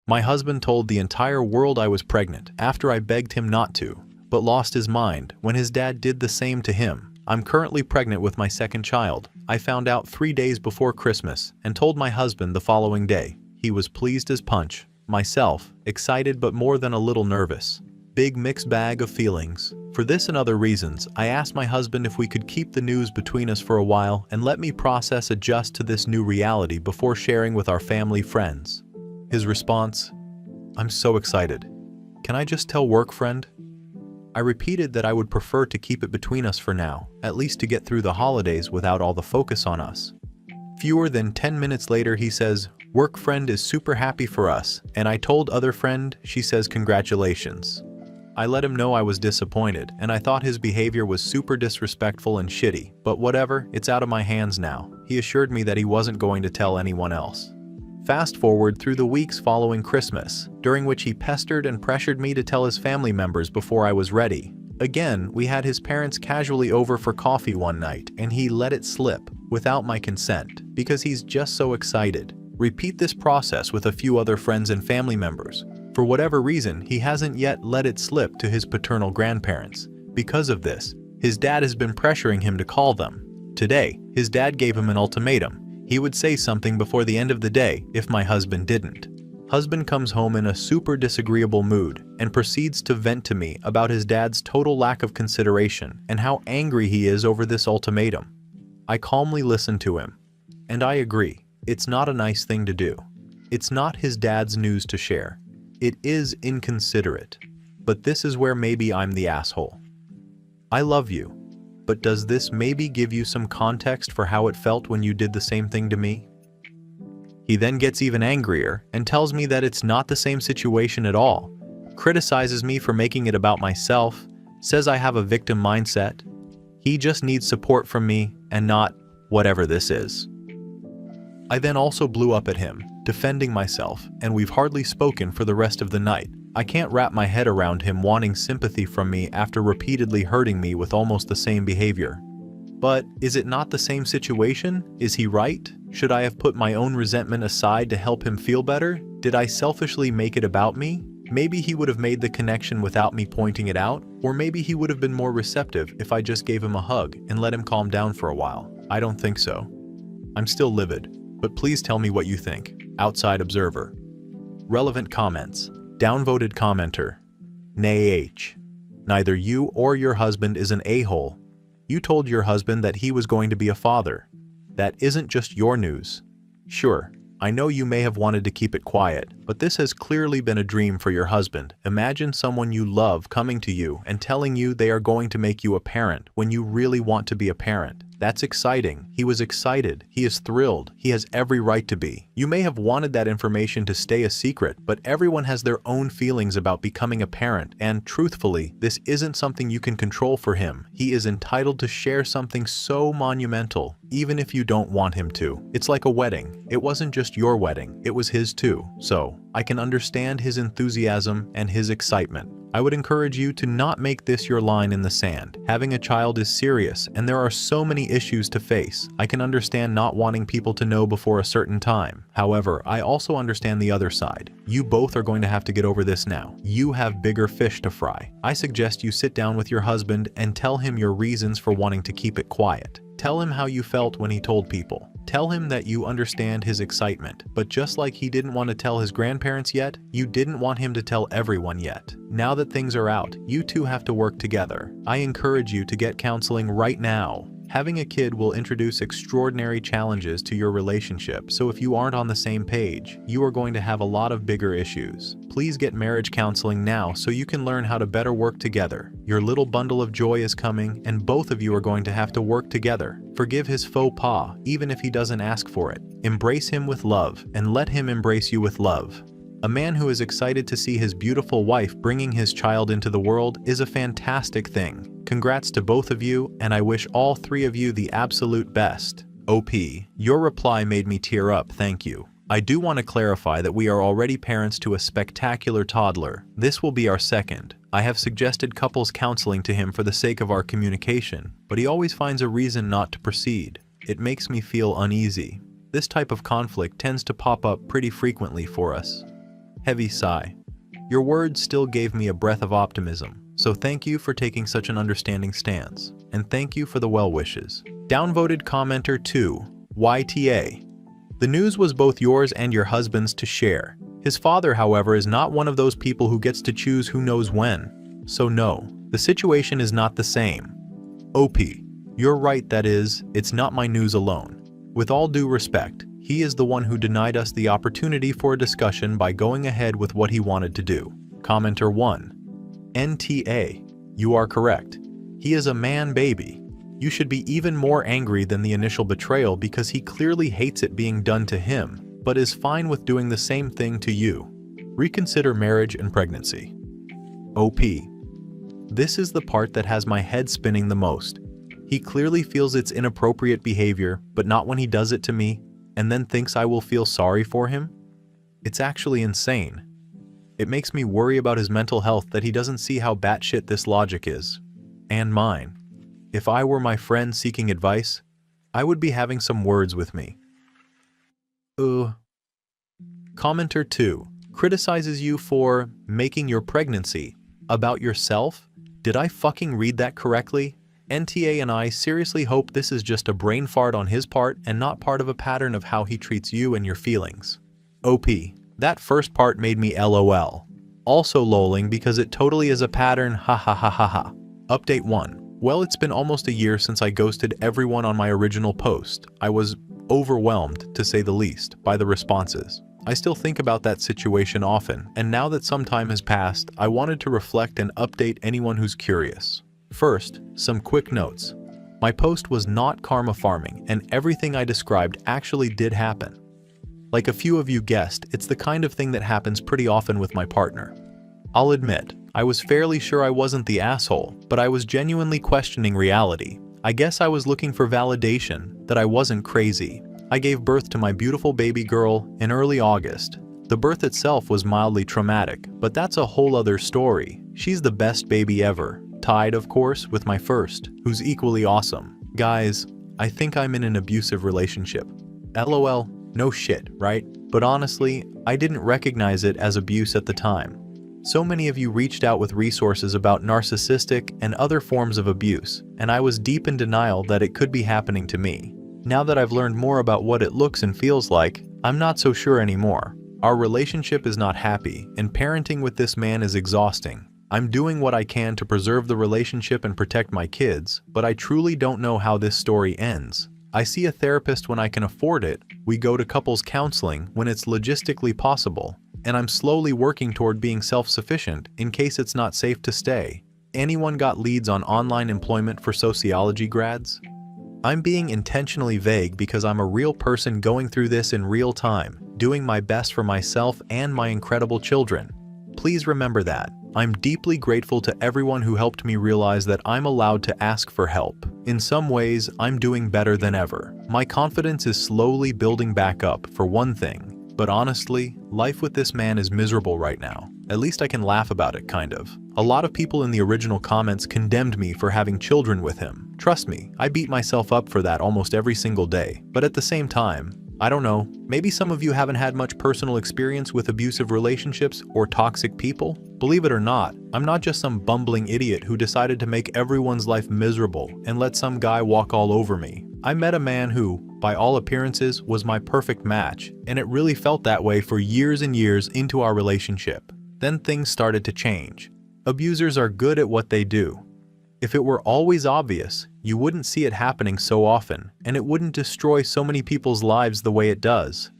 My husband told the entire world I was pregnant after I begged him not to, but lost his mind when his dad did the same to him. I'm currently pregnant with my second child. I found out 3 days before Christmas and told my husband the following day. He was pleased as punch. Myself, excited but more than a little nervous. Big mixed bag of feelings. For this and other reasons, I asked my husband if we could keep the news between us for a while and let me adjust to this new reality before sharing with our family friends. His response, "I'm so excited. Can I just tell work, friend?" I repeated that I would prefer to keep it between us for now, at least to get through the holidays without all the focus on us. Fewer than 10 minutes later, he says, "Work friend is super happy for us," and I told other friend, she says congratulations. I let him know I was disappointed, and I thought his behavior was super disrespectful and shitty, but whatever, it's out of my hands now. He assured me that he wasn't going to tell anyone else. Fast forward through the weeks following Christmas, during which he pestered and pressured me to tell his family members before I was ready. Again, we had his parents casually over for coffee one night, and he let it slip, without my consent, because he's just so excited. Repeat this process with a few other friends and family members. For whatever reason, he hasn't yet let it slip to his paternal grandparents. Because of this, his dad has been pressuring him to call them. Today, his dad gave him an ultimatum. He would say something before the end of the day if my husband didn't. Husband comes home in a super disagreeable mood and proceeds to vent to me about his dad's total lack of consideration and how angry he is over this ultimatum. I calmly listen to him. And I agree, it's not a nice thing to do. It's not his dad's news to share. It is inconsiderate. But this is where maybe I'm the asshole. I love you. But does this maybe give you some context for how it felt when you did the same thing to me? He then gets even angrier and tells me that it's not the same situation at all, criticizes me for making it about myself, says I have a victim mindset. He just needs support from me and not whatever this is. I then also blew up at him, defending myself, and we've hardly spoken for the rest of the night. I can't wrap my head around him wanting sympathy from me after repeatedly hurting me with almost the same behavior. But is it not the same situation? Is he right? Should I have put my own resentment aside to help him feel better? Did I selfishly make it about me? Maybe he would have made the connection without me pointing it out, or maybe he would have been more receptive if I just gave him a hug and let him calm down for a while. I don't think so. I'm still livid, but please tell me what you think. Outside observer. Relevant comments. Downvoted commenter. Nay H. Neither you or your husband is an a-hole. You told your husband that he was going to be a father. That isn't just your news. Sure, I know you may have wanted to keep it quiet, but this has clearly been a dream for your husband. Imagine someone you love coming to you and telling you they are going to make you a parent when you really want to be a parent. That's exciting. He was excited. He is thrilled. He has every right to be. You may have wanted that information to stay a secret, but everyone has their own feelings about becoming a parent, and truthfully, this isn't something you can control for him. He is entitled to share something so monumental, even if you don't want him to. It's like a wedding. It wasn't just your wedding, it was his too. So, I can understand his enthusiasm and his excitement. I would encourage you to not make this your line in the sand. Having a child is serious, and there are so many issues to face. I can understand not wanting people to know before a certain time. However, I also understand the other side. You both are going to have to get over this now. You have bigger fish to fry. I suggest you sit down with your husband and tell him your reasons for wanting to keep it quiet. Tell him how you felt when he told people. Tell him that you understand his excitement, but just like he didn't want to tell his grandparents yet, you didn't want him to tell everyone yet. Now that things are out, you two have to work together. I encourage you to get counseling right now. Having a kid will introduce extraordinary challenges to your relationship, so if you aren't on the same page, you are going to have a lot of bigger issues. Please get marriage counseling now so you can learn how to better work together. Your little bundle of joy is coming, and both of you are going to have to work together. Forgive his faux pas, even if he doesn't ask for it. Embrace him with love, and let him embrace you with love. A man who is excited to see his beautiful wife bringing his child into the world is a fantastic thing. Congrats to both of you, and I wish all three of you the absolute best. OP, your reply made me tear up, thank you. I do want to clarify that we are already parents to a spectacular toddler. This will be our second. I have suggested couples counseling to him for the sake of our communication, but he always finds a reason not to proceed. It makes me feel uneasy. This type of conflict tends to pop up pretty frequently for us. Heavy sigh. Your words still gave me a breath of optimism, so thank you for taking such an understanding stance, and thank you for the well wishes. Downvoted commenter 2, YTA. The news was both yours and your husband's to share. His father, however, is not one of those people who gets to choose who knows when. So no, the situation is not the same. OP. You're right, that is, it's not my news alone. With all due respect, he is the one who denied us the opportunity for a discussion by going ahead with what he wanted to do. Commenter 1. NTA. You are correct. He is a man baby. You should be even more angry than the initial betrayal because he clearly hates it being done to him, but is fine with doing the same thing to you. Reconsider marriage and pregnancy. OP. This is the part that has my head spinning the most. He clearly feels it's inappropriate behavior, but not when he does it to me, and then thinks I will feel sorry for him? It's actually insane. It makes me worry about his mental health that he doesn't see how batshit this logic is. And mine. If I were my friend seeking advice, I would be having some words with me. Commenter 2 criticizes you for making your pregnancy about yourself? Did I fucking read that correctly? NTA and I seriously hope this is just a brain fart on his part and not part of a pattern of how he treats you and your feelings. OP. That first part made me LOL. Also lolling because it totally is a pattern, ha ha ha ha ha. Update 1. Well, it's been almost a year since I ghosted everyone on my original post. I was overwhelmed, to say the least, by the responses. I still think about that situation often, and now that some time has passed, I wanted to reflect and update anyone who's curious. First, some quick notes. My post was not karma farming, and everything I described actually did happen. Like a few of you guessed, it's the kind of thing that happens pretty often with my partner. I'll admit, I was fairly sure I wasn't the asshole, but I was genuinely questioning reality. I guess I was looking for validation that I wasn't crazy. I gave birth to my beautiful baby girl in early August. The birth itself was mildly traumatic, but that's a whole other story. She's the best baby ever. Tied, of course, with my first, who's equally awesome. Guys, I think I'm in an abusive relationship. LOL, no shit, right? But honestly, I didn't recognize it as abuse at the time. So many of you reached out with resources about narcissistic and other forms of abuse, and I was deep in denial that it could be happening to me. Now that I've learned more about what it looks and feels like, I'm not so sure anymore. Our relationship is not happy, and parenting with this man is exhausting. I'm doing what I can to preserve the relationship and protect my kids, but I truly don't know how this story ends. I see a therapist when I can afford it, we go to couples counseling when it's logistically possible, and I'm slowly working toward being self-sufficient in case it's not safe to stay. Anyone got leads on online employment for sociology grads? I'm being intentionally vague because I'm a real person going through this in real time, doing my best for myself and my incredible children. Please remember that. I'm deeply grateful to everyone who helped me realize that I'm allowed to ask for help. In some ways, I'm doing better than ever. My confidence is slowly building back up, for one thing. But honestly, life with this man is miserable right now. At least I can laugh about it, kind of. A lot of people in the original comments condemned me for having children with him. Trust me, I beat myself up for that almost every single day. But at the same time, I don't know, maybe some of you haven't had much personal experience with abusive relationships or toxic people? Believe it or not, I'm not just some bumbling idiot who decided to make everyone's life miserable and let some guy walk all over me. I met a man who, by all appearances, was my perfect match, and it really felt that way for years and years into our relationship. Then things started to change. Abusers are good at what they do. If it were always obvious, you wouldn't see it happening so often, and it wouldn't destroy so many people's lives the way it does.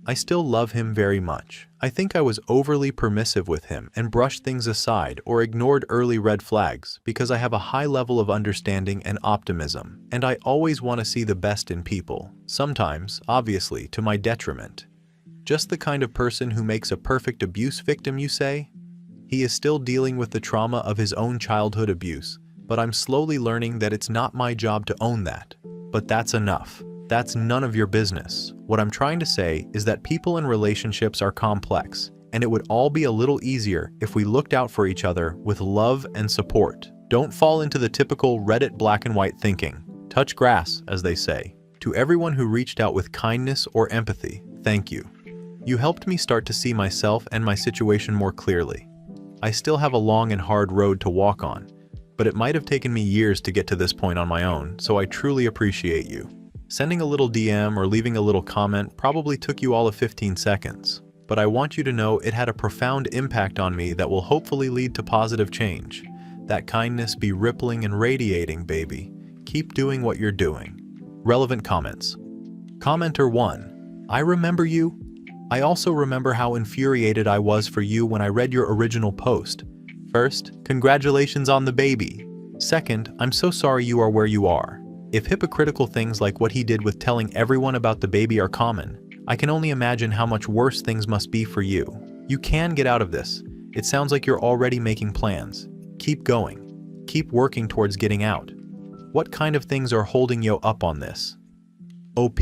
I still love him very much. I think I was overly permissive with him and brushed things aside or ignored early red flags because I have a high level of understanding and optimism, and I always want to see the best in people, sometimes, obviously, to my detriment. Just the kind of person who makes a perfect abuse victim, you say? He is still dealing with the trauma of his own childhood abuse, but I'm slowly learning that it's not my job to own that. But that's enough. That's none of your business. What I'm trying to say is that people in relationships are complex, and it would all be a little easier if we looked out for each other with love and support. Don't fall into the typical Reddit black and white thinking. Touch grass, as they say. To everyone who reached out with kindness or empathy, thank you. You helped me start to see myself and my situation more clearly. I still have a long and hard road to walk on, but it might have taken me years to get to this point on my own, so I truly appreciate you. Sending a little DM or leaving a little comment probably took you all of 15 seconds, but I want you to know it had a profound impact on me that will hopefully lead to positive change. That kindness be rippling and radiating, baby. Keep doing what you're doing. Relevant comments. Commenter 1. I remember you. I also remember how infuriated I was for you when I read your original post. First, congratulations on the baby. Second, I'm so sorry you are where you are. If hypocritical things like what he did with telling everyone about the baby are common, I can only imagine how much worse things must be for you. You can get out of this. It sounds like you're already making plans. Keep going. Keep working towards getting out. What kind of things are holding you up on this? OP,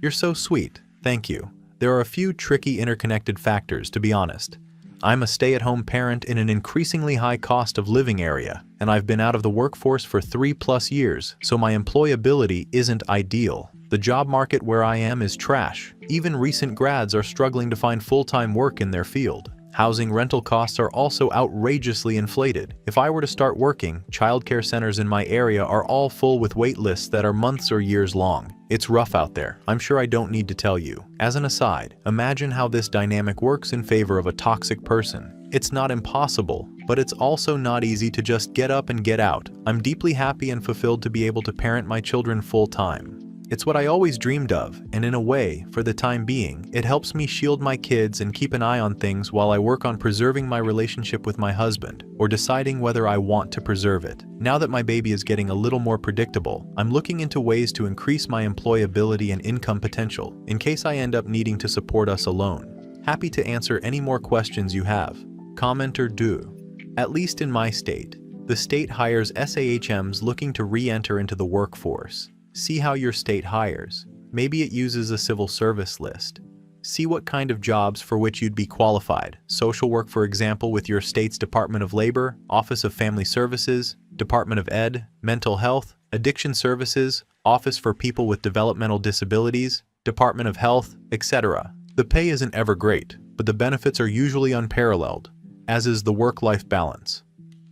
you're so sweet. Thank you. There are a few tricky interconnected factors, to be honest. I'm a stay-at-home parent in an increasingly high cost of living area, and I've been out of the workforce for 3+ years, so my employability isn't ideal. The job market where I am is trash. Even recent grads are struggling to find full-time work in their field. Housing rental costs are also outrageously inflated. If I were to start working, childcare centers in my area are all full with wait lists that are months or years long. It's rough out there. I'm sure I don't need to tell you. As an aside, imagine how this dynamic works in favor of a toxic person. It's not impossible, but it's also not easy to just get up and get out. I'm deeply happy and fulfilled to be able to parent my children full-time. It's what I always dreamed of, and in a way, for the time being, it helps me shield my kids and keep an eye on things while I work on preserving my relationship with my husband, or deciding whether I want to preserve it. Now that my baby is getting a little more predictable, I'm looking into ways to increase my employability and income potential, in case I end up needing to support us alone. Happy to answer any more questions you have. Commenter 2. At least in my state, the state hires SAHMs looking to re-enter into the workforce. See how your state hires. Maybe it uses a civil service list. See what kind of jobs for which you'd be qualified. Social work, for example, with your state's Department of Labor, Office of Family Services, Department of Ed, Mental Health, Addiction Services, Office for People with Developmental Disabilities, Department of Health, etc. The pay isn't ever great, but the benefits are usually unparalleled, as is the work-life balance.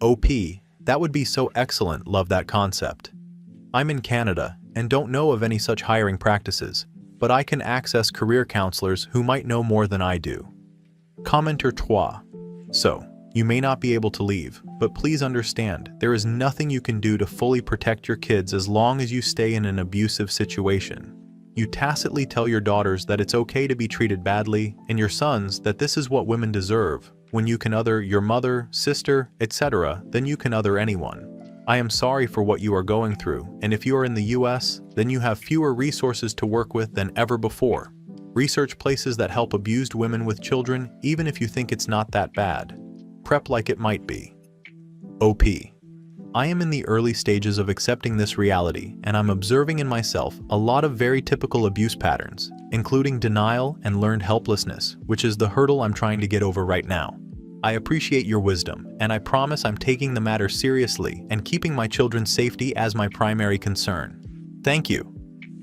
OP, that would be so excellent. Love that concept. I'm in Canada and don't know of any such hiring practices, but I can access career counselors who might know more than I do. Commenter 3. So, you may not be able to leave, but please understand, there is nothing you can do to fully protect your kids as long as you stay in an abusive situation. You tacitly tell your daughters that it's okay to be treated badly, and your sons that this is what women deserve. When you can other your mother, sister, etc., then you can other anyone. I am sorry for what you are going through, and if you are in the US, then you have fewer resources to work with than ever before. Research places that help abused women with children, even if you think it's not that bad. Prep like it might be. OP. I am in the early stages of accepting this reality, and I'm observing in myself a lot of very typical abuse patterns, including denial and learned helplessness, which is the hurdle I'm trying to get over right now. I appreciate your wisdom, and I promise I'm taking the matter seriously and keeping my children's safety as my primary concern. Thank you.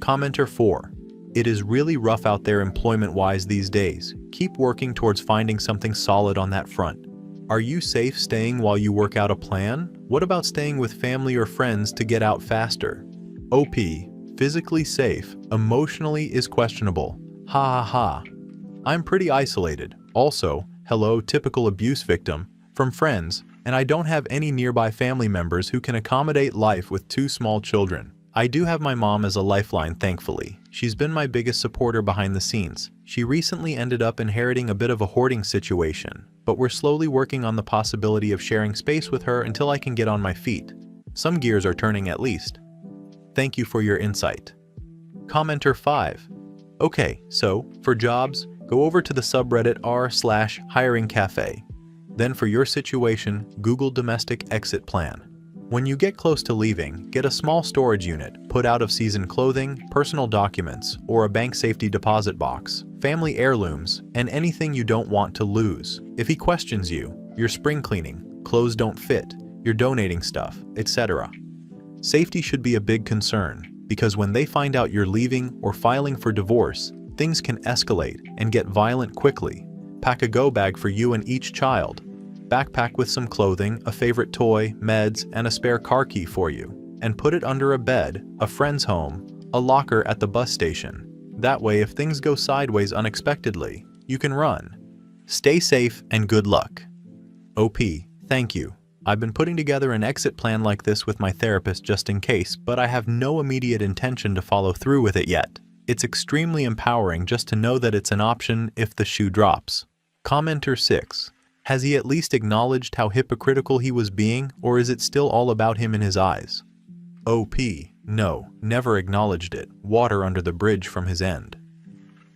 Commenter 4. It is really rough out there employment-wise these days. Keep working towards finding something solid on that front. Are you safe staying while you work out a plan? What about staying with family or friends to get out faster? OP. Physically safe, emotionally is questionable. Ha ha ha. I'm pretty isolated. Also, hello, typical abuse victim, from friends, and I don't have any nearby family members who can accommodate life with 2 small children. I do have my mom as a lifeline, thankfully. She's been my biggest supporter behind the scenes. She recently ended up inheriting a bit of a hoarding situation, but we're slowly working on the possibility of sharing space with her until I can get on my feet. Some gears are turning at least. Thank you for your insight. Commenter 5. Okay, so, for jobs, go over to the subreddit r/hiring cafe. Then for your situation, Google domestic exit plan. When you get close to leaving, get a small storage unit, put out-of-season clothing, personal documents, or a bank safety deposit box, family heirlooms, and anything you don't want to lose. If he questions you, you're spring cleaning, clothes don't fit, you're donating stuff, etc. Safety should be a big concern, because when they find out you're leaving or filing for divorce, Things can escalate and get violent quickly. Pack a go bag for you and each child. Backpack with some clothing, a favorite toy, meds, and a spare car key for you. And put it under a bed, a friend's home, a locker at the bus station. That way, if things go sideways unexpectedly, you can run. Stay safe and good luck. OP, thank you. I've been putting together an exit plan like this with my therapist just in case, but I have no immediate intention to follow through with it yet. It's extremely empowering just to know that it's an option if the shoe drops. Commenter 6. Has he at least acknowledged how hypocritical he was being, or is it still all about him in his eyes? OP. No, never acknowledged it. Water under the bridge from his end.